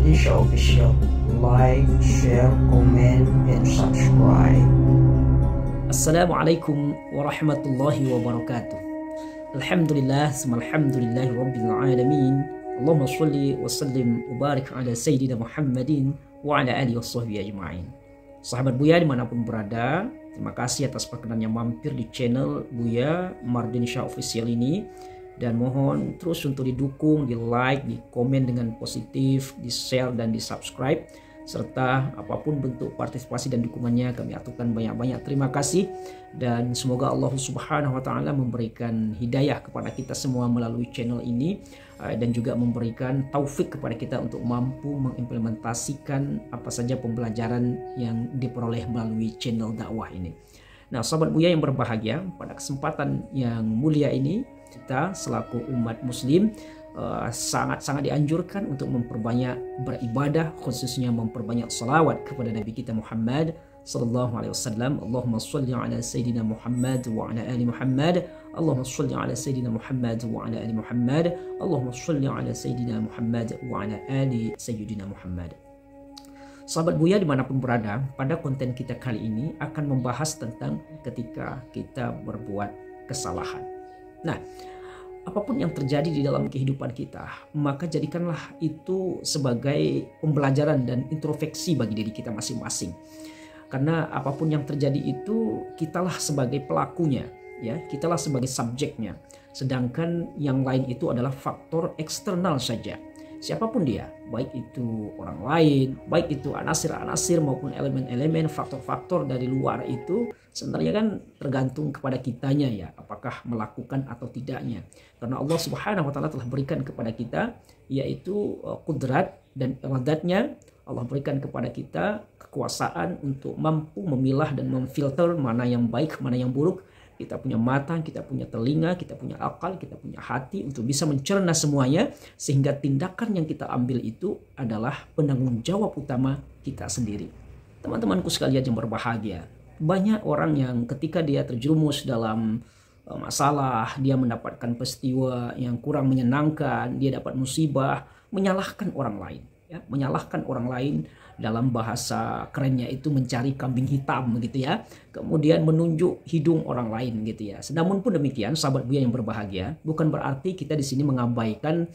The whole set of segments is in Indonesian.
Mardisha Official. Like, share, comment, and subscribe. Assalamualaikum warahmatullahi wabarakatuh. Alhamdulillah, alhamdulillahi rabbil alamin. Allahumma sholli wa sallim wa barik ala sayyidina Muhammadin wa ala alihi washabbihi ajma'in. Sahabat Buya dimanapun berada, terima kasih atas perkenannya mampir di channel Buya Mardisha Official ini. Dan mohon terus untuk didukung, di like, di komen dengan positif, di share dan di subscribe. Serta apapun bentuk partisipasi dan dukungannya kami aturkan banyak-banyak terima kasih. Dan semoga Allah Subhanahu wa Ta'ala memberikan hidayah kepada kita semua melalui channel ini. Dan juga memberikan taufik kepada kita untuk mampu mengimplementasikan apa saja pembelajaran yang diperoleh melalui channel dakwah ini. Nah, sahabat Buya yang berbahagia, pada kesempatan yang mulia ini kita selaku umat muslim sangat-sangat dianjurkan untuk memperbanyak beribadah, khususnya memperbanyak salawat kepada Nabi kita Muhammad sallallahu alaihi wasallam. Allahumma sholli ala sayyidina Muhammad wa ala ali Muhammad. Allahumma sholli ala sayyidina Muhammad wa ala ali Muhammad. Allahumma sholli ala sayyidina Muhammad wa ala ali sayyidina Muhammad. Sahabat Buya dimanapun berada, pada konten kita kali ini akan membahas tentang ketika kita berbuat kesalahan. Nah, apapun yang terjadi di dalam kehidupan kita, maka jadikanlah itu sebagai pembelajaran dan introspeksi bagi diri kita masing-masing. Karena apapun yang terjadi itu, kitalah sebagai pelakunya, ya, kitalah sebagai subjeknya. Sedangkan yang lain itu adalah faktor eksternal saja. Siapapun dia, baik itu orang lain, baik itu anasir-anasir maupun elemen-elemen, faktor-faktor dari luar itu sebenarnya kan tergantung kepada kitanya, ya, apakah melakukan atau tidaknya. Karena Allah Subhanahu wa Ta'ala telah berikan kepada kita yaitu kudrat dan iradatnya. Allah berikan kepada kita kekuasaan untuk mampu memilah dan memfilter mana yang baik, mana yang buruk. Kita punya mata, kita punya telinga, kita punya akal, kita punya hati untuk bisa mencerna semuanya. Sehingga tindakan yang kita ambil itu adalah penanggung jawab utama kita sendiri. Teman-temanku sekalian yang berbahagia, banyak orang yang ketika dia terjerumus dalam masalah, dia mendapatkan peristiwa yang kurang menyenangkan, dia dapat musibah, menyalahkan orang lain. Ya, menyalahkan orang lain, dalam bahasa kerennya itu mencari kambing hitam gitu ya. Kemudian menunjuk hidung orang lain gitu ya. Namun pun demikian, sahabat Buya yang berbahagia, bukan berarti kita di sini mengabaikan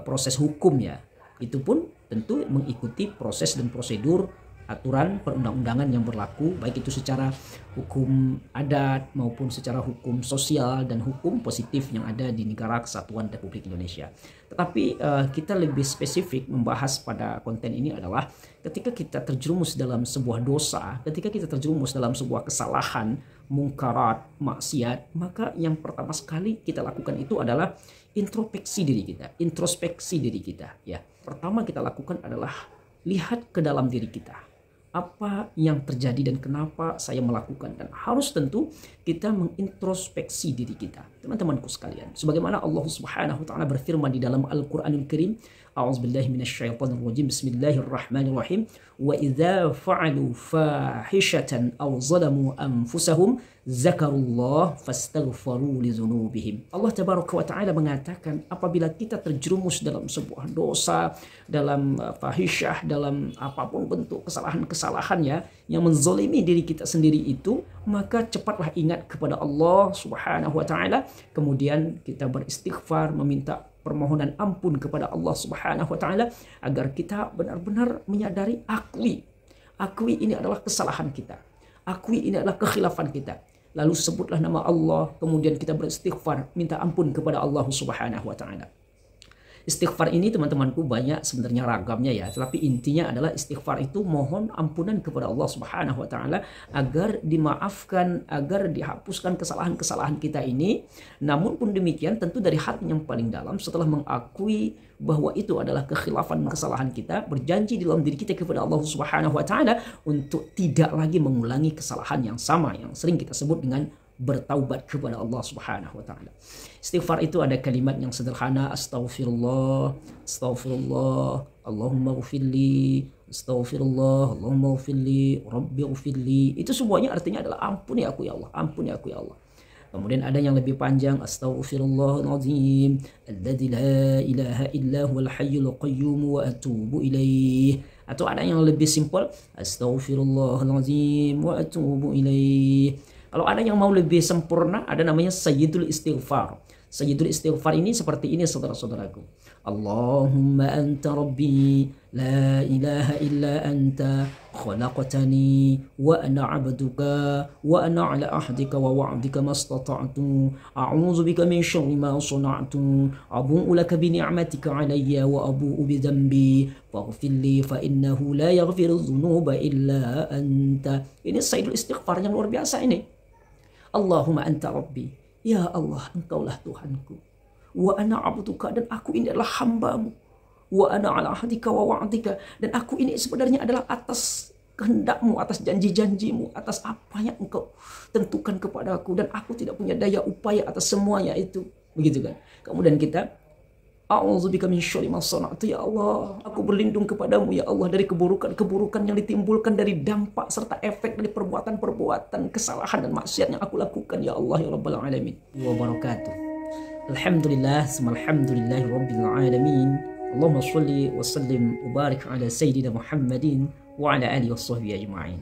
proses hukum ya. Itu pun tentu mengikuti proses dan prosedur aturan perundang-undangan yang berlaku, baik itu secara hukum adat maupun secara hukum sosial dan hukum positif yang ada di negara kesatuan Republik Indonesia. Tetapi kita lebih spesifik membahas pada konten ini adalah ketika kita terjerumus dalam sebuah dosa, ketika kita terjerumus dalam sebuah kesalahan, mungkarat, maksiat, maka yang pertama sekali kita lakukan itu adalah introspeksi diri kita, ya. Pertama kita lakukan adalah lihat ke dalam diri kita. Apa yang terjadi dan kenapa saya melakukan, dan harus tentu kita mengintrospeksi diri kita, teman-temanku sekalian. Sebagaimana Allah Subhanahu wa Ta'ala berfirman di dalam Al-Qur'anul Karim, a'udzubillahi minasyaitonirrajim, bismillahirrahmanirrahim, wa idza fa'alu fahishatan aw zalamu anfusahum zakarullah fastaghfaru lidzunubihim. Allah Tabaraka wa Ta'ala mengatakan, apabila kita terjerumus dalam sebuah dosa, dalam fahisyah, dalam apapun bentuk kesalahan-kesalahan ya, yang menzolimi diri kita sendiri itu, maka cepatlah ingat kepada Allah Subhanahu wa Ta'ala. Kemudian kita beristighfar, meminta permohonan ampun kepada Allah Subhanahu wa Ta'ala, agar kita benar-benar menyadari, akui ini adalah kesalahan kita, akui ini adalah kekhilafan kita. Lalu sebutlah nama Allah, kemudian kita beristighfar, minta ampun kepada Allah Subhanahu wa Ta'ala. Istighfar ini teman-temanku banyak sebenarnya ragamnya ya, tetapi intinya adalah istighfar itu mohon ampunan kepada Allah Subhanahu wa Ta'ala agar dimaafkan, agar dihapuskan kesalahan-kesalahan kita ini. Namun pun demikian tentu dari hati yang paling dalam, setelah mengakui bahwa itu adalah kekhilafan kesalahan kita, berjanji di dalam diri kita kepada Allah Subhanahu wa Ta'ala untuk tidak lagi mengulangi kesalahan yang sama yang sering kita sebut dengan bertaubat kepada Allah Subhanahu wa Ta'ala. Istighfar itu ada kalimat yang sederhana, astaghfirullah, astaghfirullah, Allahumma ghfirli, astaghfirullah, Allahumma ghfirli, rabbi ghfirli. Itu semuanya artinya adalah ampuni aku ya Allah, ampuni aku ya Allah. Kemudian ada yang lebih panjang, astaghfirullahaladzim alladzi la ilaha illa huwal hayyul qayyum wa atubu ilaih. Atau ada yang lebih simpel, astaghfirullahaladzim wa atubu ilaih. Kalau ada yang mau lebih sempurna, ada namanya sayyidul istighfar. Sayyidul istighfar ini seperti ini saudara-saudaraku. Allahumma anta rabbi la ilaha illa anta khalaqtani wa ana 'abduka wa ana 'ala ahdika wa wa'dika mastata'tu a'udzu bika min syarri ma sana'tu abu'u laka bi ni'matika 'alayya wa abu'u bi dhanbi faghfir li fa innahu la yaghfiru dzunuba illa anta. Ini sayyidul istighfar yang luar biasa ini. Allahumma anta rabbi, ya Allah, engkaulah Tuhanku. Wa ana 'abduka, dan aku ini adalah hambamu. Wa ana 'ala ahdika wa wa'dika, dan aku ini sebenarnya adalah atas kehendakmu, atas janji-janjimu, atas apa yang engkau tentukan kepadaku, dan aku tidak punya daya upaya atas semuanya itu. Begitu kan. Kemudian kita a'udzubika min syarri ma sana'tu, ya Allah, aku berlindung kepadamu ya Allah dari keburukan-keburukan yang ditimbulkan dari dampak serta efek dari perbuatan-perbuatan kesalahan dan maksiat yang aku lakukan ya Allah ya Rabbal alamin. Wa barakatuh. Alhamdulillah, alhamdulillahi rabbil alamin. Allahumma sholli wa sallim wa barik ala sayyidina Muhammadin wa ala alihi washabbihi ajma'in.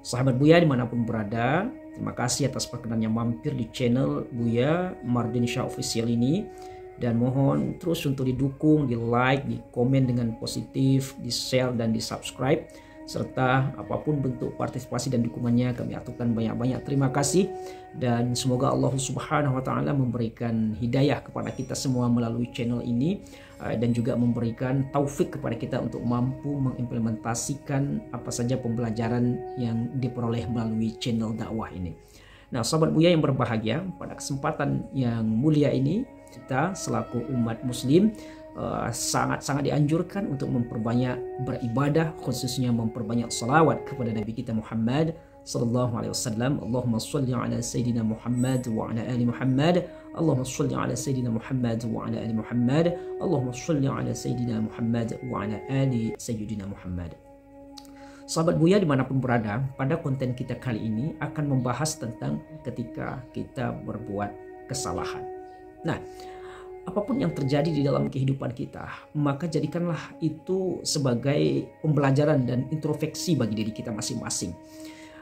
Sahabat Buya dimanapun berada, terima kasih atas perkenannya mampir di channel Buya Mardinsya Official ini. Dan mohon terus untuk didukung, di like, di komen dengan positif, di share dan di subscribe. Serta apapun bentuk partisipasi dan dukungannya kami aturkan banyak-banyak terima kasih. Dan semoga Allah Subhanahu wa Ta'ala memberikan hidayah kepada kita semua melalui channel ini. Dan juga memberikan taufik kepada kita untuk mampu mengimplementasikan apa saja pembelajaran yang diperoleh melalui channel dakwah ini. Nah, sahabat Buya yang berbahagia, pada kesempatan yang mulia ini kita selaku umat muslim sangat-sangat dianjurkan untuk memperbanyak beribadah, khususnya memperbanyak salawat kepada Nabi kita Muhammad sallallahu alaihi wasallam. Allahumma shalli ala sayyidina Muhammad wa ala ali Muhammad. Allahumma shalli ala sayyidina Muhammad wa ala ali Muhammad. Allahumma shalli ala sayyidina Muhammad wa ala ali sayyidina Muhammad. Sahabat Buya dimanapun berada, pada konten kita kali ini akan membahas tentang ketika kita berbuat kesalahan. Nah, apapun yang terjadi di dalam kehidupan kita, maka jadikanlah itu sebagai pembelajaran dan introspeksi bagi diri kita masing-masing.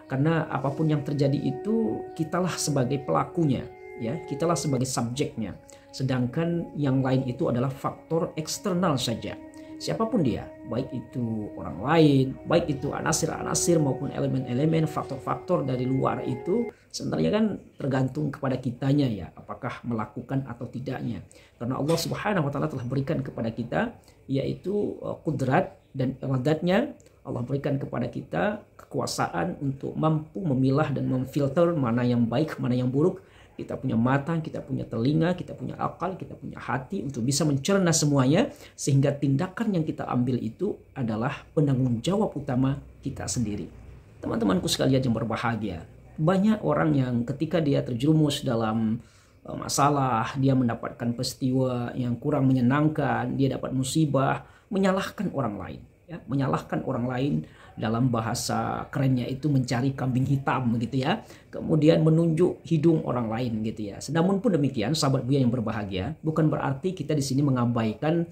Karena apapun yang terjadi itu, kitalah sebagai pelakunya, ya, kitalah sebagai subjeknya. Sedangkan yang lain itu adalah faktor eksternal saja. Siapapun dia, baik itu orang lain, baik itu anasir-anasir maupun elemen-elemen, faktor-faktor dari luar itu sebenarnya kan tergantung kepada kitanya ya, apakah melakukan atau tidaknya. Karena Allah Subhanahu wa Ta'ala telah berikan kepada kita yaitu kudrat dan iradatnya. Allah berikan kepada kita kekuasaan untuk mampu memilah dan memfilter mana yang baik, mana yang buruk. Kita punya mata, kita punya telinga, kita punya akal, kita punya hati untuk bisa mencerna semuanya. Sehingga tindakan yang kita ambil itu adalah penanggung jawab utama kita sendiri. Teman-temanku sekalian yang berbahagia, banyak orang yang ketika dia terjerumus dalam masalah, dia mendapatkan peristiwa yang kurang menyenangkan, dia dapat musibah, menyalahkan orang lain. Ya, menyalahkan orang lain, dalam bahasa kerennya itu mencari kambing hitam gitu ya. Kemudian menunjuk hidung orang lain gitu ya. Namun pun demikian, sahabat Buya yang berbahagia, bukan berarti kita di sini mengabaikan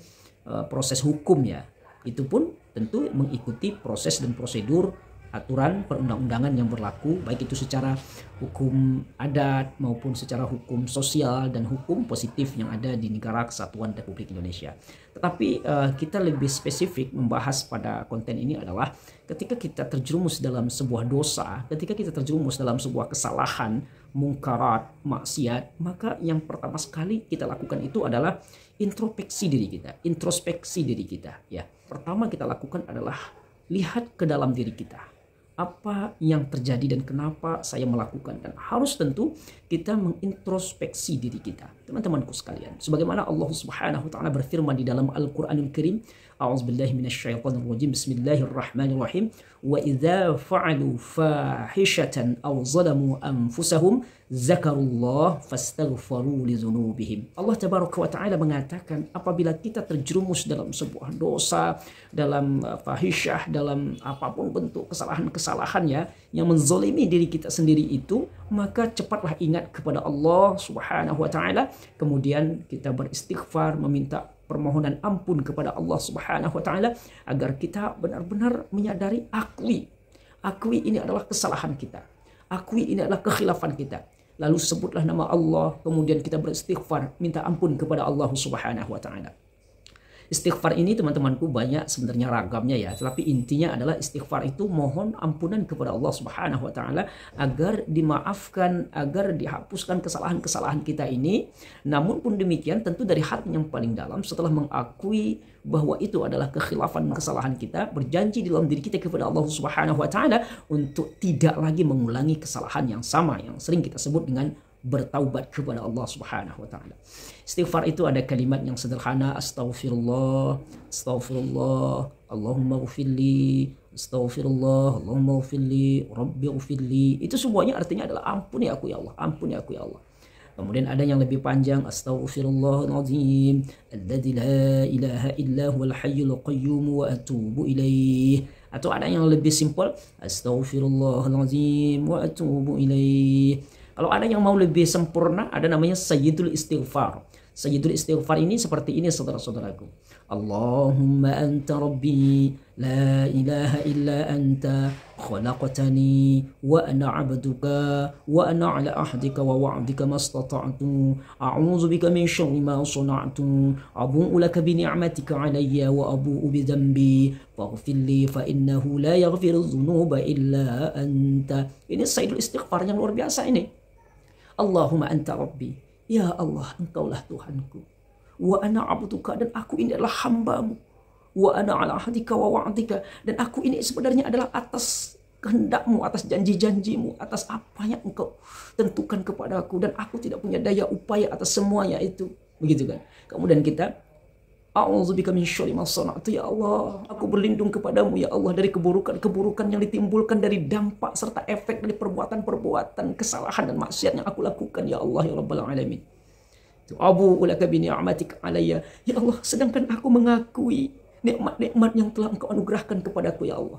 proses hukum ya. Itu pun tentu mengikuti proses dan prosedur aturan perundang-undangan yang berlaku, baik itu secara hukum adat maupun secara hukum sosial dan hukum positif yang ada di negara kesatuan Republik Indonesia. Tetapi kita lebih spesifik membahas pada konten ini adalah ketika kita terjerumus dalam sebuah dosa, ketika kita terjerumus dalam sebuah kesalahan, mungkarat, maksiat, maka yang pertama sekali kita lakukan itu adalah introspeksi diri kita, ya. Pertama kita lakukan adalah lihat ke dalam diri kita. Apa yang terjadi dan kenapa saya melakukan, dan harus tentu kita mengintrospeksi diri kita. Teman-temanku sekalian, sebagaimana Allah Subhanahu wa Ta'ala berfirman di dalam Al-Qur'anul Karim, a'udzubillahi minasyaitonirrajim, bismillahirrahmanirrahim, wa idza fa'alu fahishatan aw zalamu anfusahum zakarullah fastaghfaru lidzunubihim. Allah Tabaraka wa Ta'ala mengatakan, apabila kita terjerumus dalam sebuah dosa, dalam fahisyah, dalam apapun bentuk kesalahan kesalahan ya, yang menzolimi diri kita sendiri itu, maka cepatlah ingat kepada Allah Subhanahu wa Ta'ala. Kemudian kita beristighfar, meminta permohonan ampun kepada Allah Subhanahu wa Ta'ala, agar kita benar-benar menyadari, akui ini adalah kesalahan kita, akui ini adalah kekhilafan kita. Lalu sebutlah nama Allah, kemudian kita beristighfar, minta ampun kepada Allah Subhanahu wa Ta'ala. Istighfar ini teman-temanku banyak sebenarnya ragamnya ya, tetapi intinya adalah istighfar itu mohon ampunan kepada Allah Subhanahu wa Ta'ala agar dimaafkan, agar dihapuskan kesalahan-kesalahan kita ini. Namun pun demikian tentu dari hati yang paling dalam, setelah mengakui bahwa itu adalah kekhilafan kesalahan kita, berjanji di dalam diri kita kepada Allah Subhanahu wa Ta'ala untuk tidak lagi mengulangi kesalahan yang sama yang sering kita sebut dengan bertaubat kepada Allah Subhanahu wa Ta'ala. Istighfar itu ada kalimat yang sederhana, astaghfirullah, astaghfirullah, Allahumma ghfirli, astaghfirullah, Allahumma ghfirli, rabbi ghfirli. Itu semuanya artinya adalah ampuni aku ya Allah, ampuni aku ya Allah. Kemudian ada yang lebih panjang, astaghfirullahaladzim, alladzi la ilaha illa huwal hayyul qayyum wa atubu ilaih. Atau ada yang lebih simpel, astaghfirullahaladzim wa atubu ilaih. Kalau ada yang mau lebih sempurna, ada namanya Sayyidul Istighfar. Sayyidul Istighfar ini seperti ini saudara-saudaraku. Allahumma anta rabbi, la ilaha illa anta, khalaqtani, wa ana abduka, wa ana ala ahdika wa wa'dika mastata'tu, a'udzu bika min syarri ma sana'tu, abu'u laka bi ni'matika alayya wa abu'u bi dhanbi, faghfir li fa innahu la yaghfiru dhunuba illa anta. Ini Sayyidul Istighfar yang luar biasa ini. Allahumma anta rabbi, ya Allah engkaulah Tuhanku, wa ana abduka, dan aku ini adalah hambamu, wa ana ala ahdika wa wa'dika, dan aku ini sebenarnya adalah atas kehendakmu, atas janji-janjimu, atas apa yang engkau tentukan kepadaku, dan aku tidak punya daya upaya atas semuanya itu, begitu kan. Kemudian kita a'udzubika min syarri ma sana'tu, ya Allah aku berlindung kepadamu ya Allah dari keburukan-keburukan yang ditimbulkan dari dampak serta efek dari perbuatan-perbuatan kesalahan dan maksiat yang aku lakukan ya Allah ya Rabbal Alamin. Abu'u laka bi ni'matika alayya, ya Allah sedangkan aku mengakui nikmat-nikmat yang telah engkau anugerahkan kepadaku ya Allah.